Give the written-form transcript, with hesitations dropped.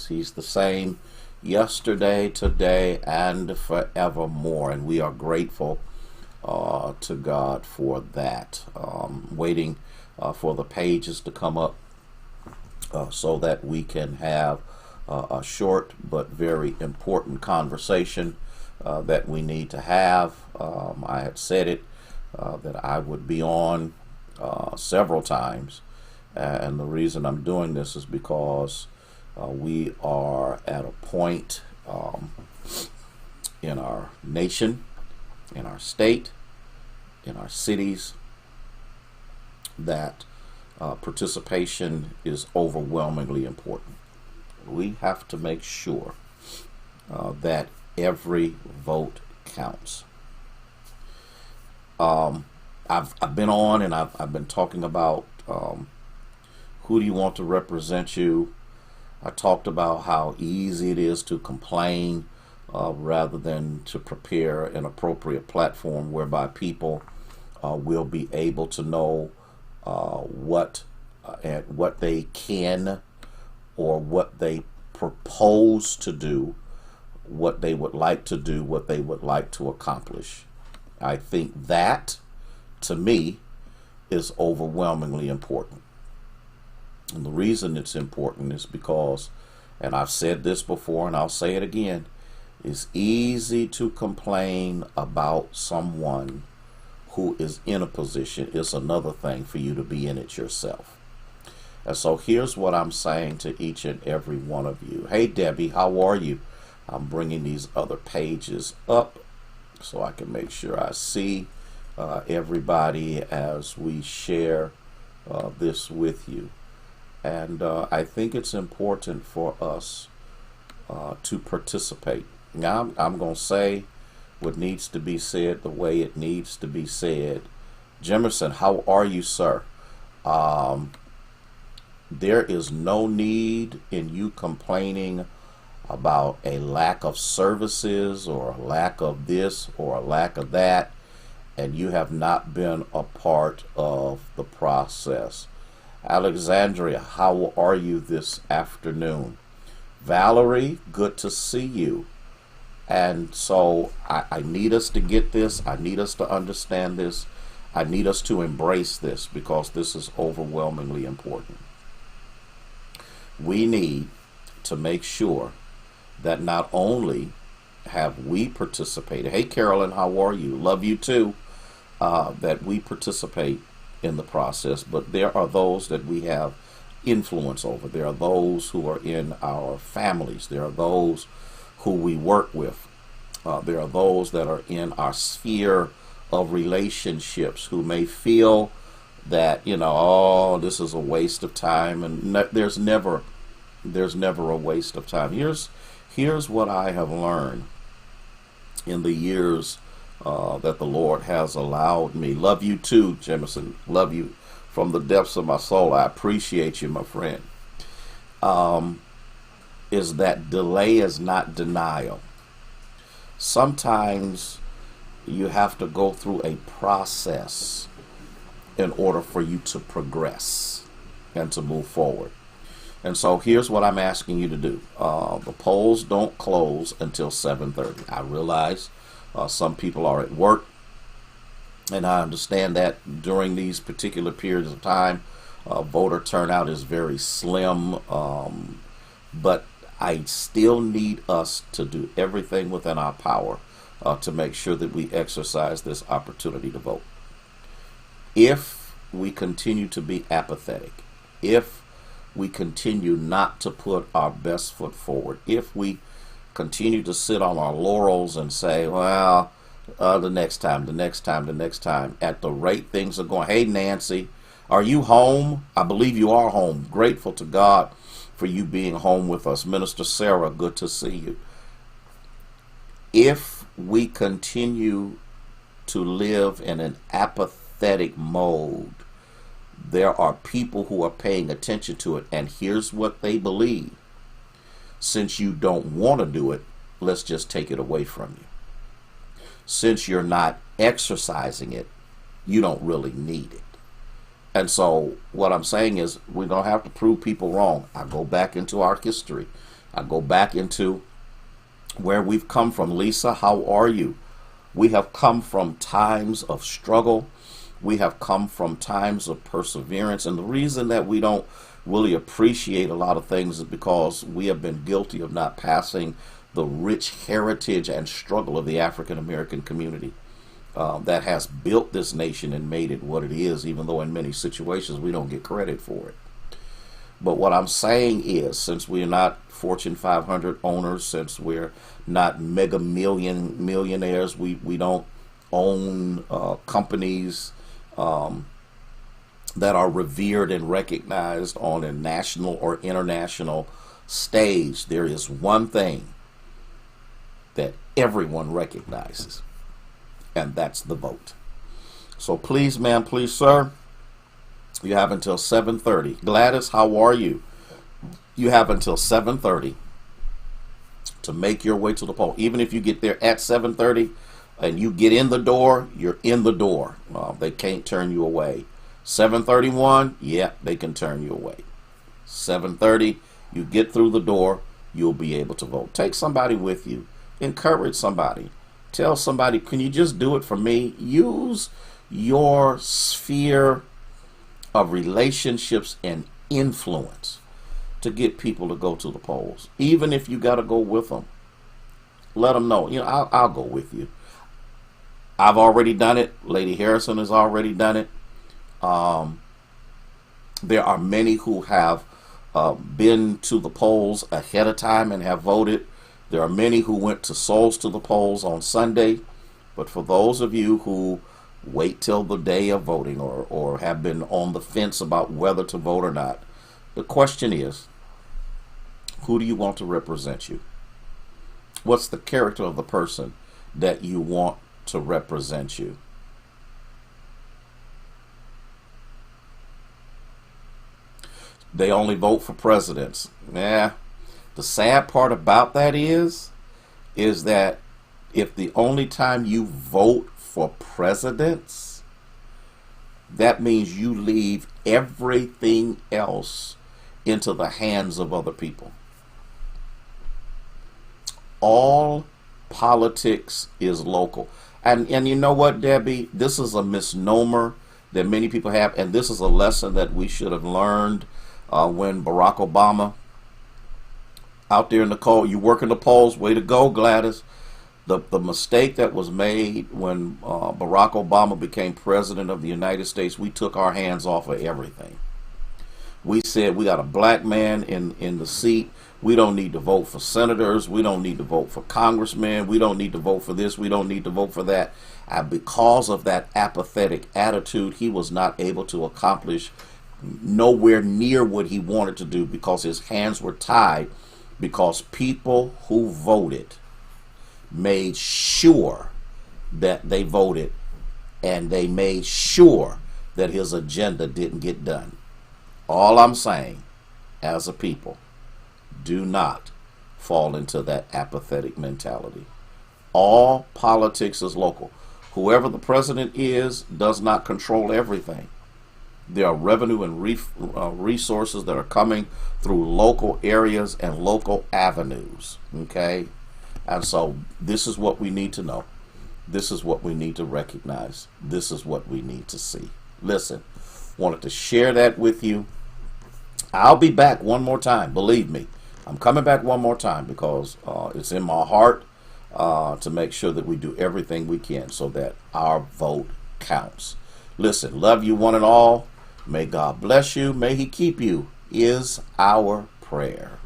He's the same yesterday, today, and forevermore. And we are grateful to God for that. Waiting for the pages to come up so that we can have a short but very important conversation that we need to have. I had said it that I would be on several times. And the reason I'm doing this is because we are at a point in our nation, in our state, in our cities, that participation is overwhelmingly important. We have to make sure that every vote counts. I've been on and I've been talking about who do you want to represent you. I talked about how easy it is to complain rather than to prepare an appropriate platform whereby people will be able to know what they can or what they propose to do, what they would like to do, what they would like to accomplish. I think that, to me, is overwhelmingly important. And the reason it's important is because, and I've said this before and I'll say it again, it's easy to complain about someone who is in a position. It's another thing for you to be in it yourself. And so here's what I'm saying to each and every one of you. Hey, Debbie, how are you? I'm bringing these other pages up so I can make sure I see everybody as we share this with you. And I think it's important for us to participate. Now, I'm going to say what needs to be said the way it needs to be said. Jemerson, how are you, sir? There is no need in you complaining about a lack of services or a lack of this or a lack of that, and you have not been a part of the process. Alexandria, how are you this afternoon? Valerie, good to see you. And so I need us to get this. I need us to understand this. I need us to embrace this because this is overwhelmingly important. We need to make sure that not only have we participated. Hey, Carolyn, how are you? Love you too. That we participate in the process, but there are those that we have influence over. There are those who are in our families. There are those who we work with. There are those that are in our sphere of relationships who may feel that, oh, this is a waste of time, and there's never a waste of time. Here's what I have learned in the years that the Lord has allowed me. Love you too, Jameson. Love you from the depths of my soul. I appreciate you, my friend. Is that delay is not denial. Sometimes you have to go through a process in order for you to progress and to move forward. And so here's what I'm asking you to do. The polls don't close until 7:30. I realize some people are at work, and I understand that during these particular periods of time, voter turnout is very slim, but I still need us to do everything within our power to make sure that we exercise this opportunity to vote. If we continue to be apathetic, if we continue not to put our best foot forward, if we continue to sit on our laurels and say, well, the next time, at the rate things are going. Hey, Nancy, are you home? I believe you are home. Grateful to God for you being home with us. Minister Sarah, good to see you. If we continue to live in an apathetic mode, there are people who are paying attention to it, and here's what they believe. Since you don't want to do it, let's just take it away from you. Since you're not exercising it, you don't really need it. And so what I'm saying is we're going to have to prove people wrong. I go back into our history. I go back into where we've come from. Lisa, how are you? We have come from times of struggle. We have come from times of perseverance. And the reason that we don't really appreciate a lot of things is because we have been guilty of not passing the rich heritage and struggle of the African American community that has built this nation and made it what it is, even though in many situations we don't get credit for it. But what I'm saying is, since we're not Fortune 500 owners, since we're not mega millionaires, we don't own companies that are revered and recognized on a national or international stage, there is one thing that everyone recognizes, and that's the vote. So please, ma'am, please, sir, you have until 7:30. Gladys, how are you? You have until 7:30 to make your way to the poll. Even if you get there at 7:30 and you get in the door, you're in the door. They can't turn you away. 7:31, yeah, they can turn you away. 7:30, you get through the door, you'll be able to vote. Take somebody with you. Encourage somebody. Tell somebody, can you just do it for me? Use your sphere of relationships and influence to get people to go to the polls. Even if you got to go with them, let them know. I'll go with you. I've already done it. Lady Harrison has already done it. There are many who have been to the polls ahead of time and have voted. There are many who went to Souls to the polls on Sunday. But for those of you who wait till the day of voting or have been on the fence about whether to vote or not, the question is, who do you want to represent you? What's the character of the person that you want to represent you? They only vote for presidents. Yeah. The sad part about that is that if the only time you vote for presidents, that means you leave everything else into the hands of other people. All politics is local. And you know what, Debbie? This is a misnomer that many people have, and this is a lesson that we should have learned when Barack Obama, out there in the cold, you working the polls, way to go, Gladys. The mistake that was made when Barack Obama became president of the United States, we took our hands off of everything. We said, we got a black man in the seat. We don't need to vote for senators. We don't need to vote for congressmen. We don't need to vote for this. We don't need to vote for that. And because of that apathetic attitude, he was not able to accomplish nowhere near what he wanted to do because his hands were tied, because people who voted made sure that they voted, and they made sure that his agenda didn't get done. All I'm saying, as a people, do not fall into that apathetic mentality. All politics is local. Whoever the president is does not control everything. There are revenue and resources that are coming through local areas and local avenues. Okay? And so this is what we need to know. This is what we need to recognize. This is what we need to see. Listen, wanted to share that with you. I'll be back one more time. Believe me, I'm coming back one more time because it's in my heart to make sure that we do everything we can so that our vote counts. Listen, love you one and all. May God bless you. May He keep you is our prayer.